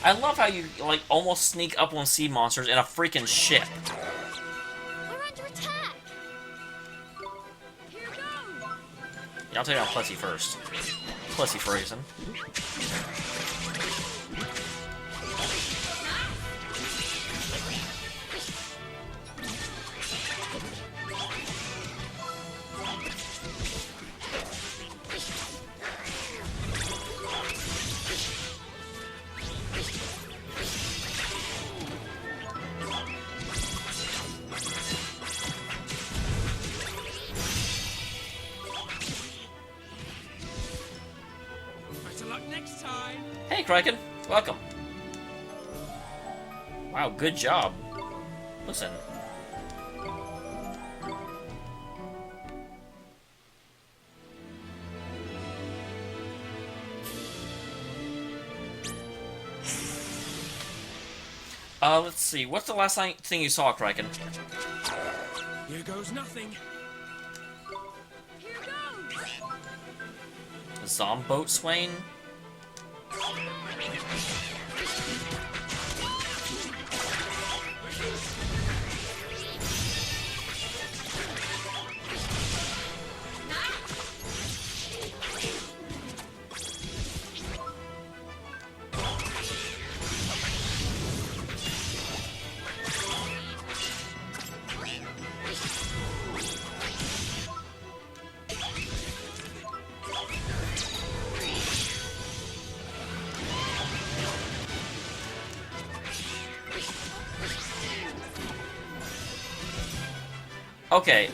I love how you, like, almost sneak up on sea monsters in a freaking ship. We're under attack. Here goes. Yeah, I'll take out Plessy first. Plessy for a reason. Better luck next time. Hey, Kraken. Welcome. Wow, good job. Listen. Let's see. What's the last thing you saw, Kraken? Here goes nothing. Here goes. Zomboat Swain? Okay,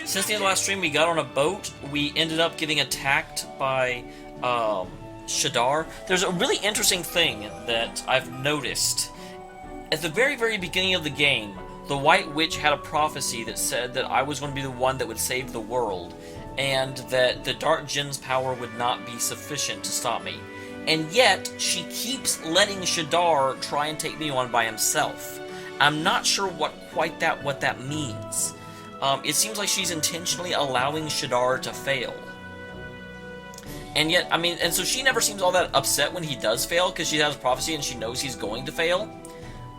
since the end of the last stream, we got on a boat. We ended up getting attacked by, Shadar. There's a really interesting thing that I've noticed. At the very, very beginning of the game, the White Witch had a prophecy that said that I was going to be the one that would save the world, and that the Dark Djinn's power would not be sufficient to stop me. And yet, she keeps letting Shadar try and take me on by himself. I'm not sure what that means. It seems like she's intentionally allowing Shadar to fail. And yet, I mean, and so she never seems all that upset when he does fail, because she has prophecy and she knows he's going to fail.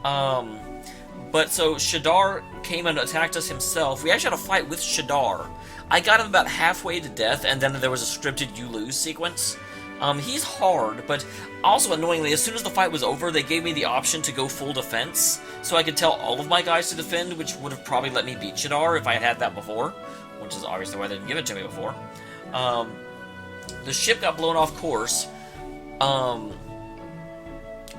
But so Shadar came and attacked us himself. We actually had a fight with Shadar. I got him about halfway to death, and then there was a scripted you lose sequence. He's hard, but also annoyingly, as soon as the fight was over, they gave me the option to go full defense, so I could tell all of my guys to defend, which would have probably let me beat Shadar if I had had that before, which is obviously why they didn't give it to me before. The ship got blown off course.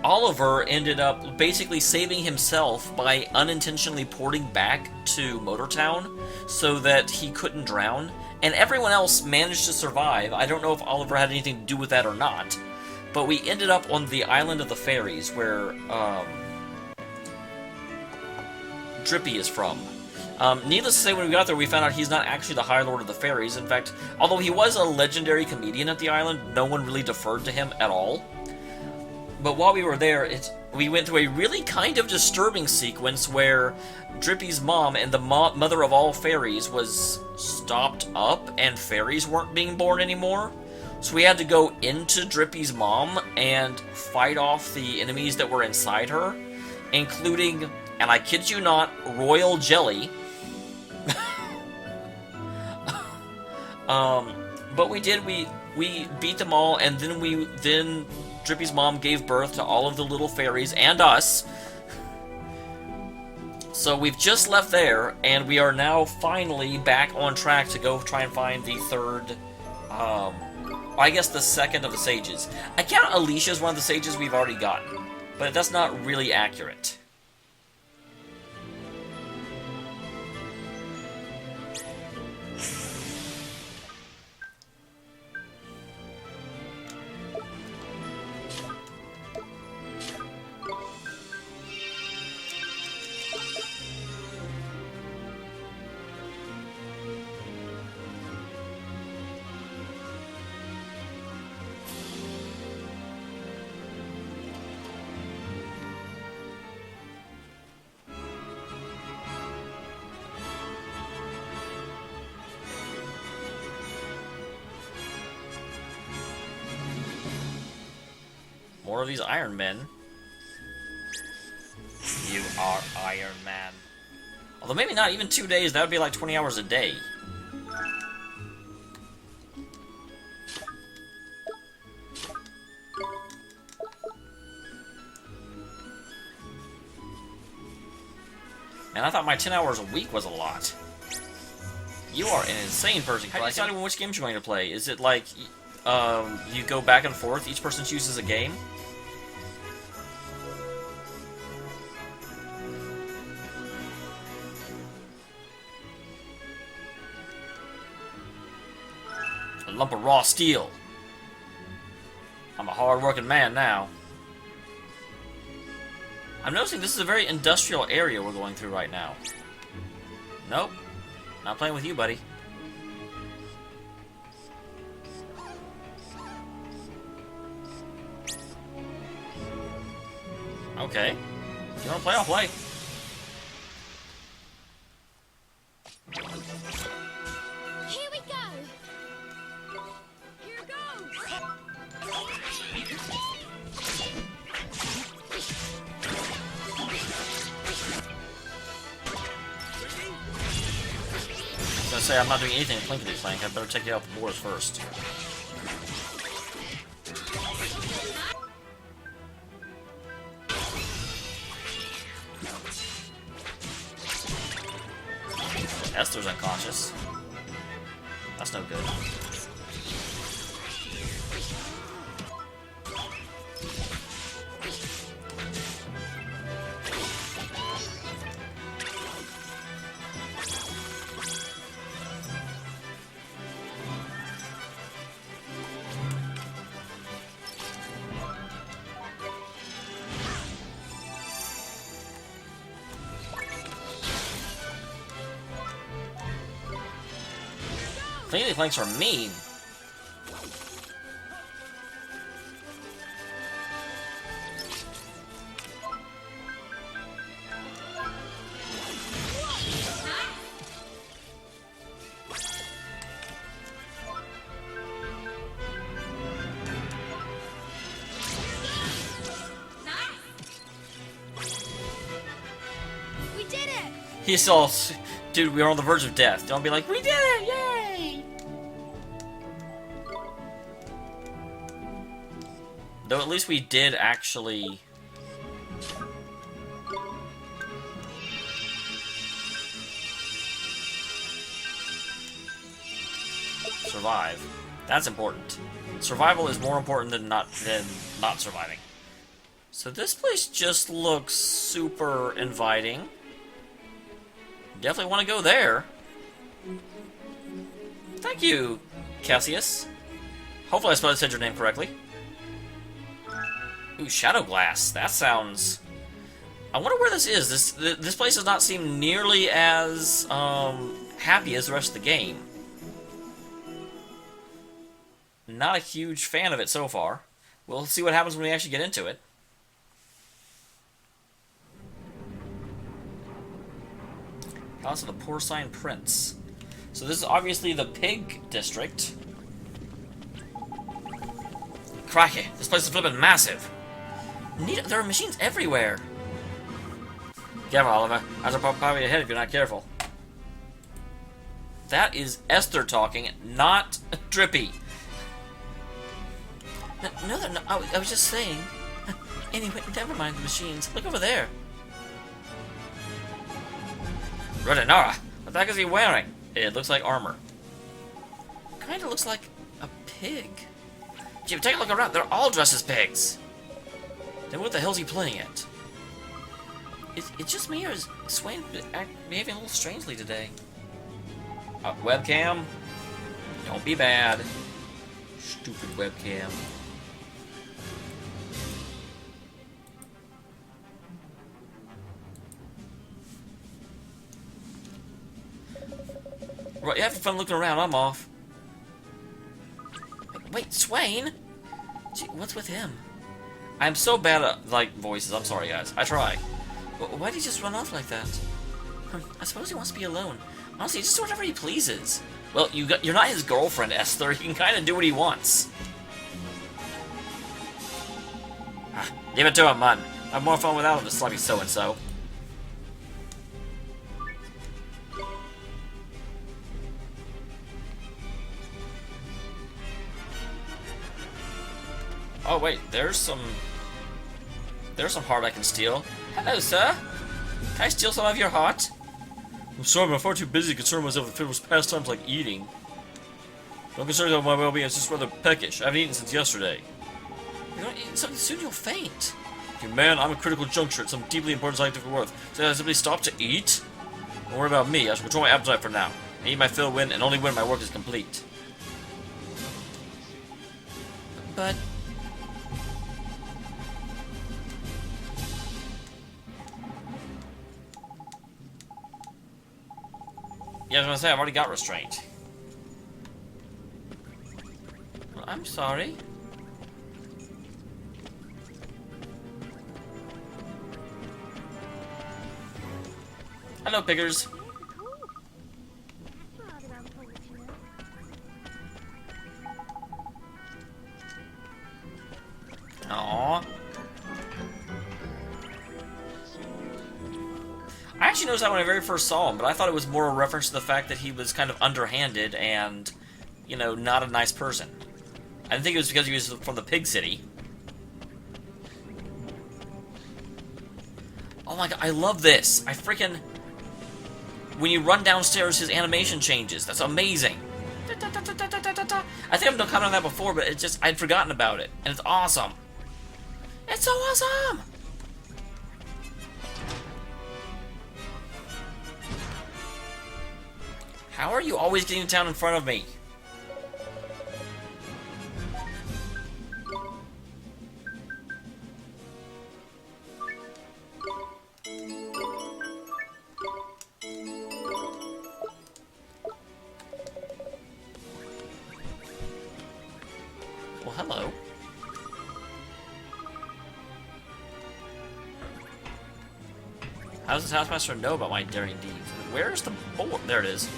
Oliver ended up basically saving himself by unintentionally porting back to Motortown so that he couldn't drown, and everyone else managed to survive. I don't know if Oliver had anything to do with that or not, but we ended up on the island of the fairies where Drippy is from. Needless to say, when we got there, we found out he's not actually the High Lord of the Fairies. In fact, although he was a legendary comedian at the island, no one really deferred to him at all. But while we were there, we went through a really kind of disturbing sequence where Drippy's mom and the mother of all fairies was stopped up, and fairies weren't being born anymore. So we had to go into Drippy's mom and fight off the enemies that were inside her, including, and I kid you not, Royal Jelly. But we did, we beat them all, and then Drippy's mom gave birth to all of the little fairies and us. So we've just left there, and we are now finally back on track to go try and find the third, I guess the second of the sages. I count Alicia as one of the sages we've already gotten, but that's not really accurate. More of these Iron Men. are Iron Man. Although maybe not even 2 days, that would be like 20 hours a day. Man, I thought my 10 hours a week was a lot. You are an insane person. How do you decide which games you're going to play? Is it like, you go back and forth, each person chooses a game? A lump of raw steel. I'm a hard-working man now. I'm noticing this is a very industrial area we're going through right now. Nope. Not playing with you, buddy. Okay. If you wanna play, I'll play. Here we go. Here goes. I was gonna say, I'm not doing anything in Plinkety Plank. I better take you out the boards first. Esther's unconscious. That's no good. Plinkety Planks are mean. We did it! He's all, dude, we are on the verge of death. Don't be like, we did it, yay! Though at least we did actually... survive. That's important. Survival is more important than not surviving. So this place just looks super inviting. Definitely want to go there. Thank you, Cassius. Hopefully I said your name correctly. Ooh, Shadow Glass. That sounds... I wonder where this is. This place does not seem nearly as happy as the rest of the game. Not a huge fan of it so far. We'll see what happens when we actually get into it. Palace of the Porcine Prince. So this is obviously the pig district. Crikey, this place is flipping massive. There are machines everywhere. Careful, Oliver. Eyes will pop your head if you're not careful. That is Esther talking, not Drippy. No, they're not. I was just saying. Anyway, never mind the machines. Look over there. Rodinara, what the heck is he wearing? It looks like armor. Kinda looks like a pig. Gee, take a look around. They're all dressed as pigs. Then what the hell's he playing at? It's just me, or is Swain behaving a little strangely today? Webcam? Don't be bad. Stupid webcam. Right, you having fun looking around, I'm off. Wait, Swain? Gee, what's with him? I'm so bad at, like, voices. I'm sorry, guys. I try. Why did he just run off like that? I suppose he wants to be alone. Honestly, just do whatever he pleases. Well, you're not his girlfriend, Esther. He can kind of do what he wants. Leave it to him, man. I have more fun without him, this sloppy so-and-so. Oh wait, there's some heart I can steal. Hello, sir. Can I steal some of your heart? I'm sorry, but I'm far too busy concerned myself with frivolous pastimes like eating. Don't concern yourself with my well-being. It's just rather peckish. I haven't eaten since yesterday. You're not eating something soon, you'll faint. You man, I'm a critical juncture at some deeply important scientific worth. So I simply stop to eat? Don't worry about me. I shall control my appetite for now. I eat my fill when, and only when my work is complete. But... yeah, I was gonna say, I've already got restraint. Well, I'm sorry. Hello, piggers. Aww. I actually noticed that when I very first saw him, but I thought it was more a reference to the fact that he was kind of underhanded and, you know, not a nice person. I didn't think it was because he was from the Pig City. Oh my god, I love this. I freaking... when you run downstairs, his animation changes. That's amazing. I think I've done comment on that before, but it's just, I'd forgotten about it. And it's awesome. It's so awesome! How are you always getting to town in front of me? Well, hello. How does this housemaster know about my daring deeds? Where's the board? There it is.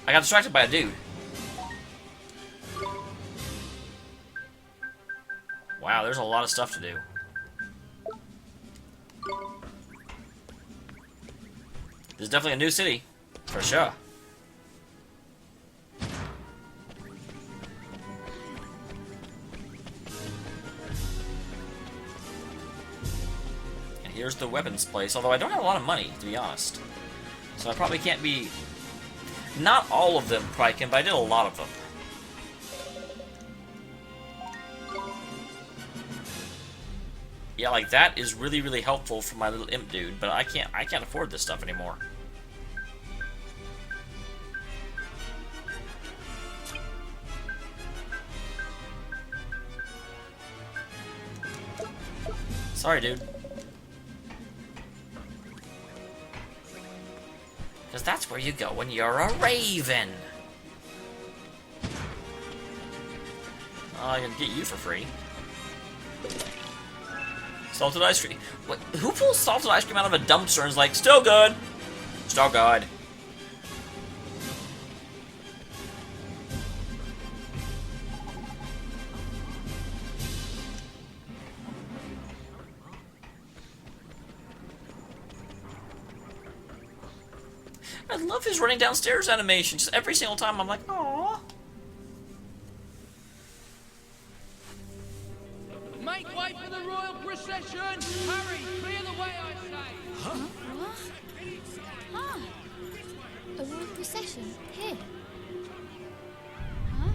I got distracted by a dude. Wow, there's a lot of stuff to do. This is definitely a new city, for sure. And here's the weapons place, although I don't have a lot of money, to be honest. So I probably can't be... not all of them probably can, but I did a lot of them. Yeah, like that is really, really helpful for my little imp dude, but I can't afford this stuff anymore. Sorry, dude. Because that's where you go when you're a raven. I can get you for free. Salted ice cream. What? Who pulls salted ice cream out of a dumpster and is like, still good? Still good. I love his running downstairs animation. Just every single time I'm like, aww. Make way for the royal procession! Hurry, clear the way, I say! Huh? What? Ah, a royal procession here. Huh?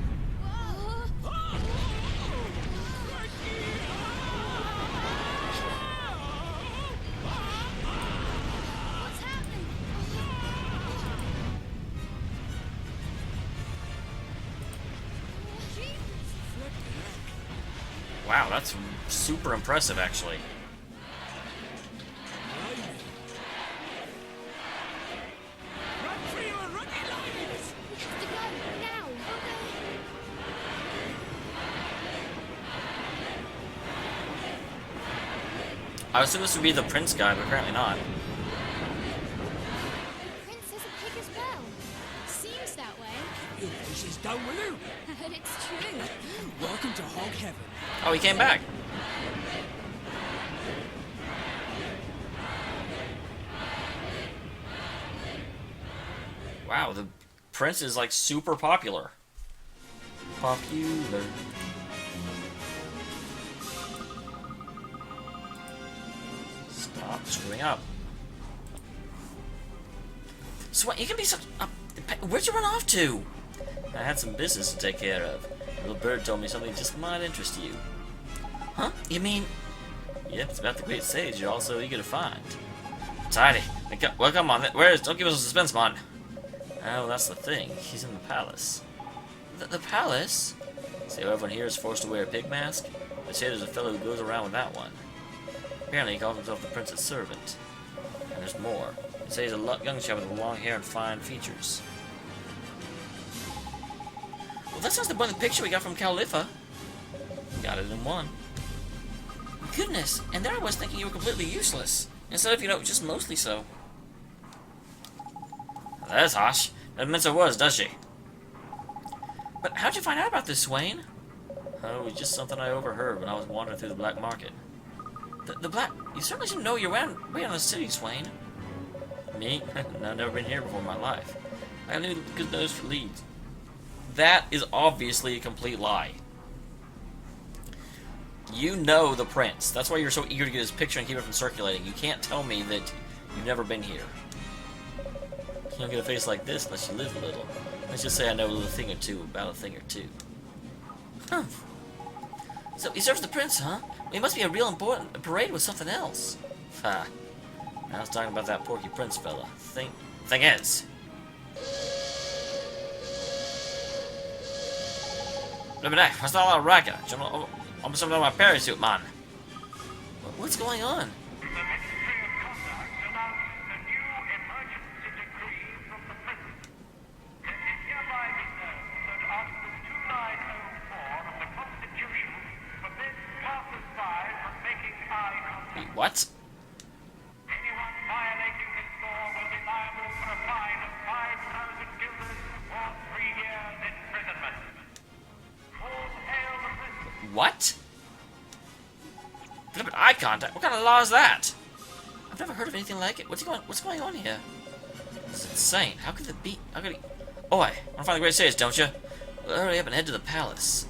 What's happening? Wow, that's super impressive, actually. Run for your runny lives! We have to go now. I assume this would be the prince guy, but apparently not. The prince is a pig as well. Seems that way. You know she's done with you! But it's true. Welcome to Hog Heaven. Oh, he came back. Wow, the prince is like super popular. Popular. Stop screwing up. Swain, you can be such... where'd you run off to? I had some business to take care of. A little bird told me something just might interest you. Huh? You mean... Yep, it's about the great sage you're all so eager to find. Tidy. Well, come on. Don't give us a suspense, man. Oh, that's the thing. He's in the palace. The palace? See how everyone here is forced to wear a pig mask? They say there's a fellow who goes around with that one. Apparently he calls himself the prince's servant. And there's more. They say he's a young chap with long hair and fine features. Well, that sounds the one picture we got from Califa. Got it in one. Goodness, and there I was thinking you were completely useless. Instead of, just mostly so. That's harsh. That means I was, does she? But how'd you find out about this, Swain? Oh, it was just something I overheard when I was wandering through the black market. The black... You certainly should know your way on the city, Swain. Me? I've never been here before in my life. I knew good nose for leads. That is obviously a complete lie. You know the prince. That's why you're so eager to get his picture and keep it from circulating. You can't tell me that you've never been here. You don't get a face like this unless you live a little. Let's just say I know a little thing or two about a thing or two. Huh. So he serves the prince, huh? Well, he must be a real important parade with something else. Ha. I was talking about that Porky Prince fella. Thing is. What's that all racket? I'm something on my parachute, man. What's going on? The Ministry of Conduct announced a new emergency decree from the President. It is hereby resolved that Article 2904 of the Constitution forbids passers-by from making eye contact. What? Anyone violating this law will be liable for a fine of 5,000 guilders or 3 years imprisonment. All hail the President. What? Eye contact? What kind of law is that? I've never heard of anything like it. What's going on here? This is insane. How could it be? How could he... Oi, want to find the great sage, don't you? Well, hurry up and head to the palace.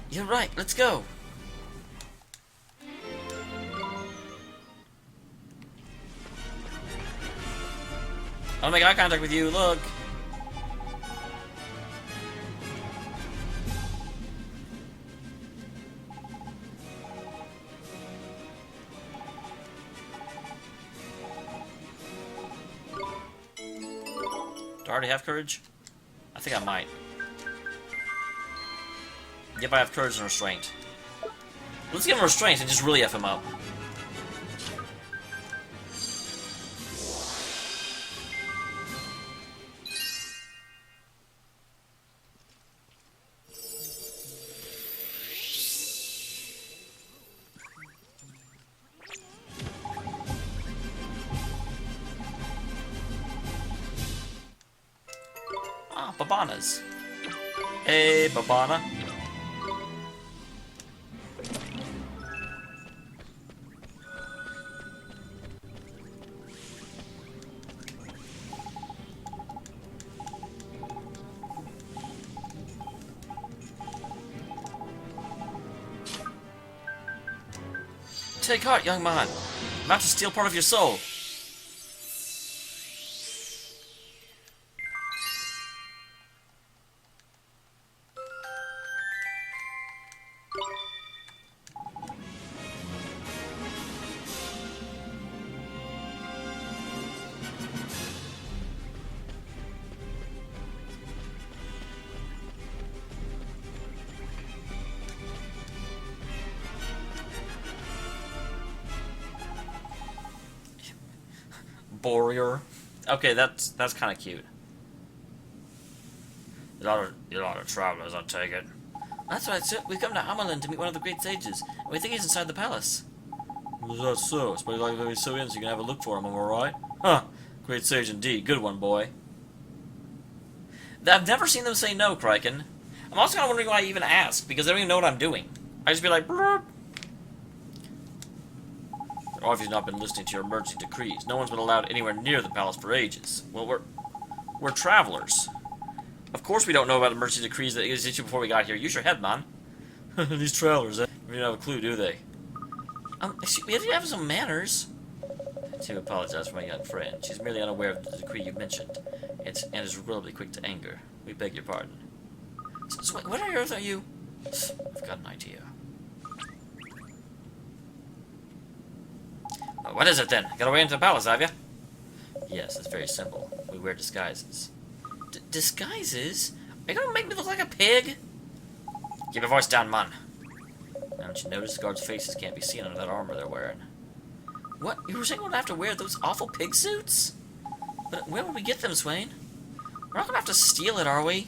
You're right. Let's go. I'll make eye contact with you. Look. Do I already have courage? I think I might. Yep, I have courage and restraint. Let's give him restraint and just really F him up. Babanas. Hey, Babana. Take heart, young man. I'm about to steal part of your soul. Warrior. Okay, that's kind of cute. You're not a travelers, I take it. That's right, sir. We've come to Amelin to meet one of the great sages, and we think he's inside the palace. Is that so? I suppose you'd like to so in so you can have a look for him, am I right? Huh. Great sage indeed. Good one, boy. I've never seen them say no, Kraken. I'm also kind of wondering why I even ask, because they don't even know what I'm doing. I just be like, blurp. Or if you've not been listening to your emergency decrees. No one's been allowed anywhere near the palace for ages. Well, we're travelers. Of course we don't know about emergency decrees that existed before we got here. Use your head, man. These travelers, they don't have a clue, do they? Excuse me, you have some manners. To apologize for my young friend. She's merely unaware of the decree you mentioned, and is relatively quick to anger. We beg your pardon. So what on earth are you? I've got an idea. What is it then? Got away into the palace, have you? Yes, it's very simple. We wear disguises. Disguises? Are you gonna make me look like a pig? Keep your voice down, man. Haven't you noticed the guards' faces can't be seen under that armor they're wearing? What? You were saying we'd have to wear those awful pig suits? But where would we get them, Swain? We're not gonna have to steal it, are we?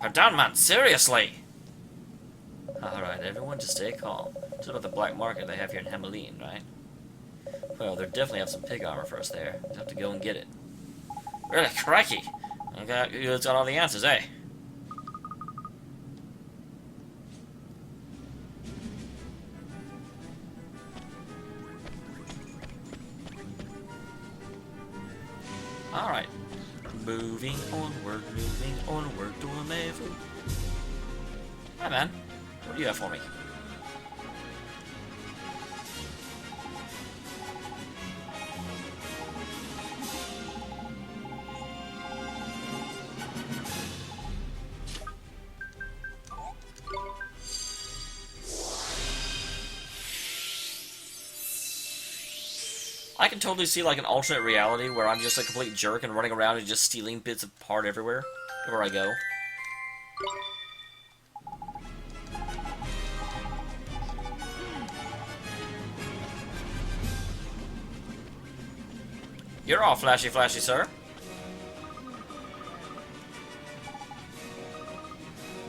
Put down, man. Seriously! Alright, everyone just stay calm. Just about the black market they have here in Hamelin, right? Well, they definitely have some pig armor for us there. We'll have to go and get it. Really? Crikey! You got all the answers, eh? Alright. Moving onward to a level. Hi, man. What do you have for me? I can totally see like an alternate reality where I'm just a complete jerk and running around and just stealing bits of part everywhere wherever I go. You're all flashy, sir.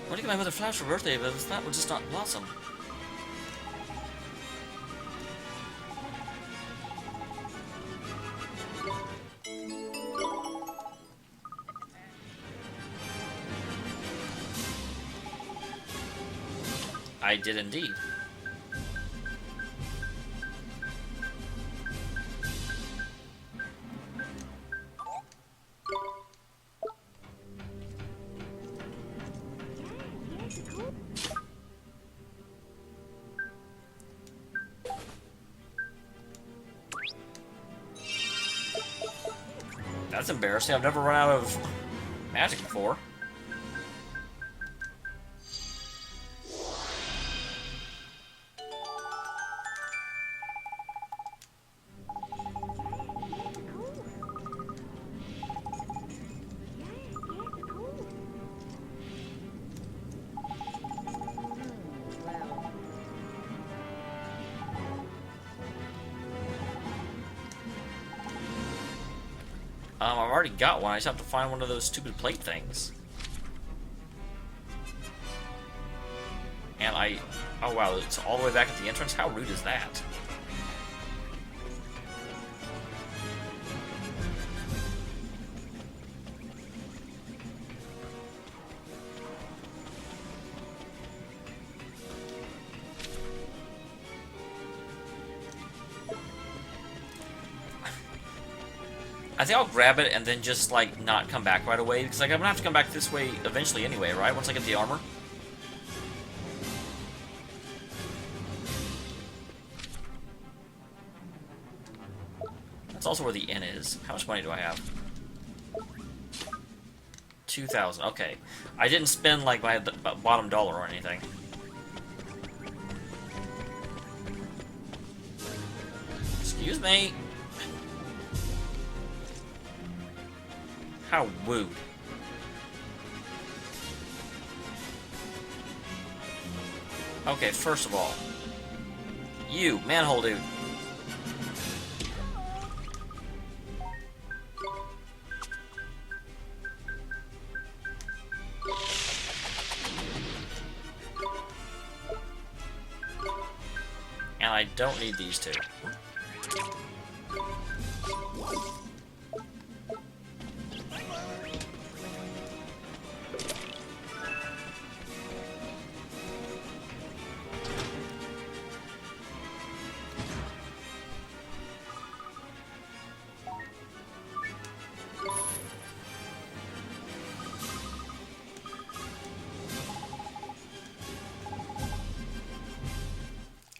What do you get my mother Flash for birthday, but that would just not blossom. I did indeed. That's embarrassing. I've never run out of magic before. I've already got one. I just have to find one of those stupid plate things. And oh wow, it's all the way back at the entrance? How rude is that? I think I'll grab it and then just, like, not come back right away, because, like, I'm gonna have to come back this way eventually anyway, right? Once I get the armor. That's also where the inn is. How much money do I have? 2,000. Okay. I didn't spend, like, my bottom dollar or anything. Excuse me. How rude. Okay, first of all, you, manhole dude. And I don't need these two.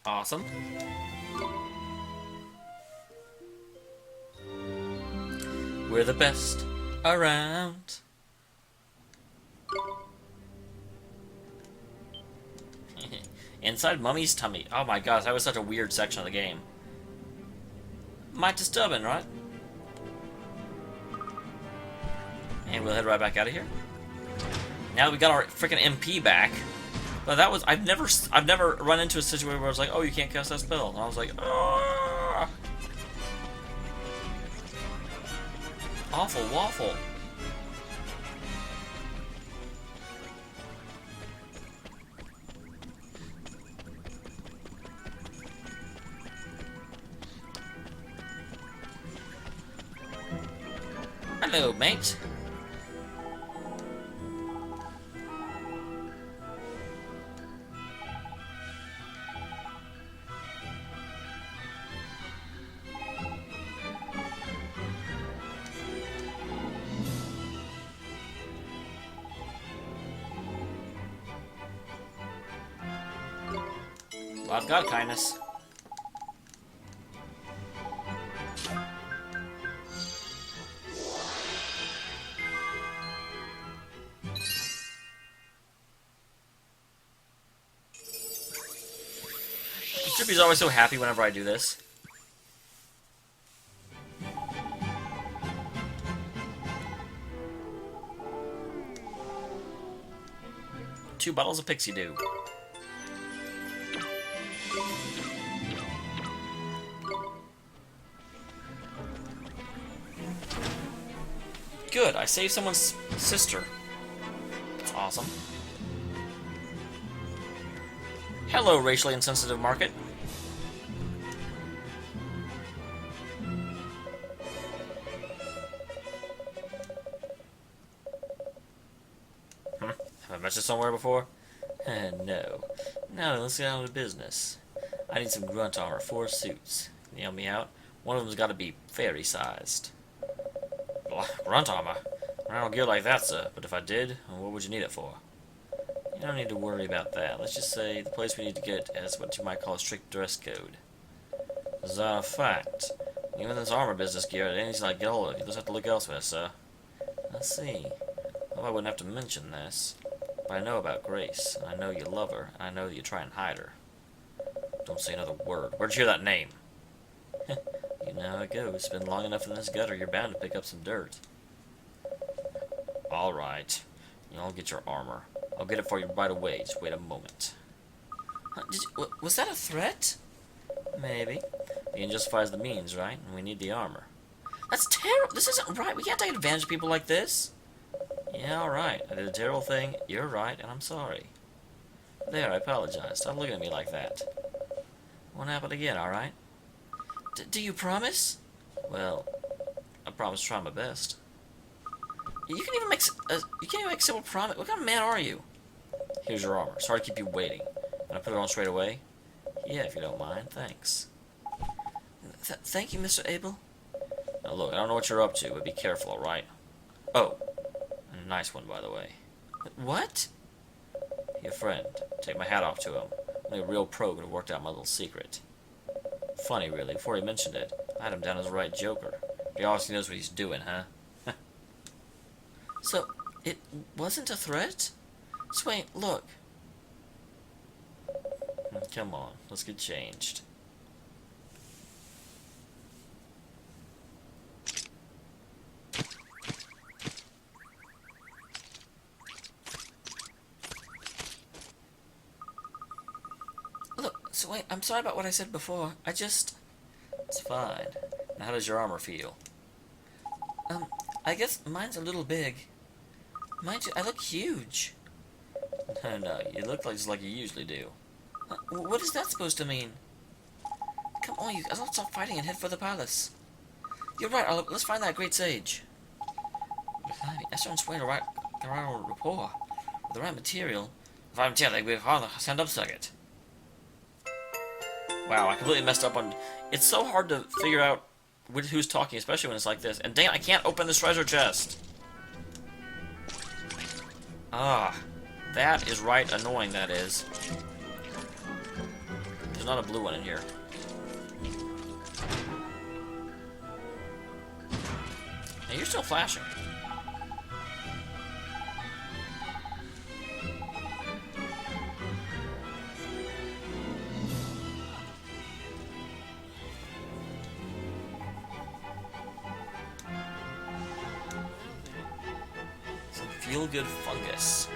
Awesome. We're the best around. Inside Mummy's tummy. Oh my gosh, that was such a weird section of the game. Might disturbing, right? And we'll head right back out of here. Now that we got our freaking MP back. But that was I've never run into a situation where I was like, oh, you can't cast that spell. And I was like, ah. Awful waffle. Hello, mate. Well, I've got kindness. Chippy's always so happy whenever I do this. Two bottles of Pixie Dew. Good, I saved someone's sister. That's awesome. Hello, racially insensitive market. Have I mentioned it somewhere before? No. Now then, let's get on to business. I need some grunt armor, 4 suits. Can you help me out? One of them's got to be fairy-sized. Grunt armor? I don't gear like that, sir. But if I did, what would you need it for? You don't need to worry about that. Let's just say the place we need to get has what you might call a strict dress code. As a fact, even this armor business gear, it ain't easy to get hold of. You just have to look elsewhere, sir. I see. Well, I wouldn't have to mention this. But I know about Grace, and I know you love her, and I know that you try and hide her. Don't say another word. Where'd you hear that name? You know how it goes. It's been long enough in this gutter, you're bound to pick up some dirt. Alright. I'll get your armor. I'll get it for you right away. Just wait a moment. Was that a threat? Maybe. The end justifies the means, right? And we need the armor. That's terrible. This isn't right. We can't take advantage of people like this. Yeah, alright. I did a terrible thing. You're right, and I'm sorry. There, I apologize. Stop looking at me like that. Won't happen again, alright? Do you promise? Well, I promise to try my best. You can't even make simple promise. What kind of man are you? Here's your armor. Sorry to keep you waiting. Can I put it on straight away? Yeah, if you don't mind. Thanks. Thank you, Mr. Abel. Now look, I don't know what you're up to, but be careful, alright? Oh. A nice one, by the way. What? Your friend. Take my hat off to him. Only a real pro could have worked out my little secret. Funny, really. Before he mentioned it, I had him down as a right joker. He obviously knows what he's doing, huh? So, it wasn't a threat? Swain, look. Come on, let's get changed. Look, Swain, I'm sorry about what I said before. It's fine. Now, how does your armor feel? I guess mine's a little big. Mind you, I look huge. No, you look just like you usually do. What is that supposed to mean? Come on, you guys, let's stop fighting and head for the palace. You're right, let's find that great sage. Esther and Swain are right on rapport. With the right material. If I'm telling, we'll stand up second. Wow, I completely messed up on... It's so hard to figure out who's talking, especially when it's like this. And dang, I can't open this treasure chest. Ah, that is right annoying, that is. There's not a blue one in here. And you're still flashing. Some feel-good fungus.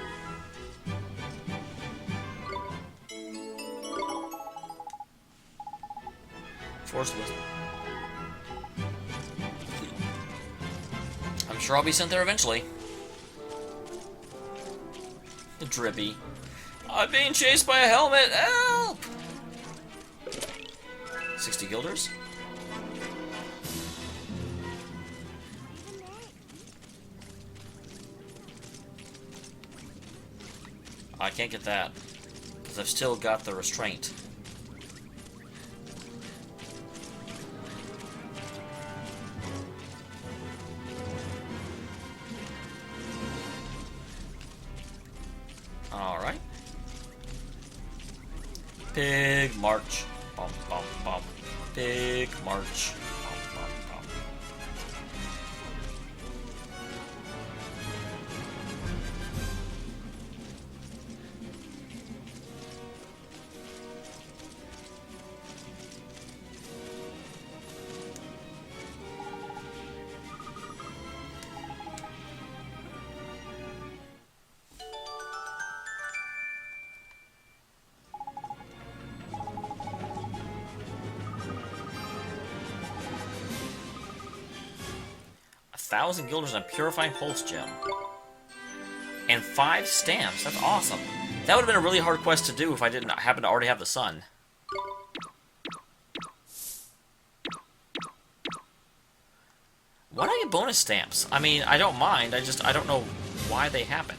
Force wisdom. I'm sure I'll be sent there eventually. The Drippy. I'm being chased by a helmet! Help! 60 guilders? I can't get that. Because I've still got the restraint. Alright. Big march. Bum, bum, bum. Big march. Bum, bum, bum. Thousand guilders and a purifying pulse gem. And 5 stamps. That's awesome. That would have been a really hard quest to do if I didn't happen to already have the sun. Why do I get bonus stamps? I mean, I don't mind. I don't know why they happen.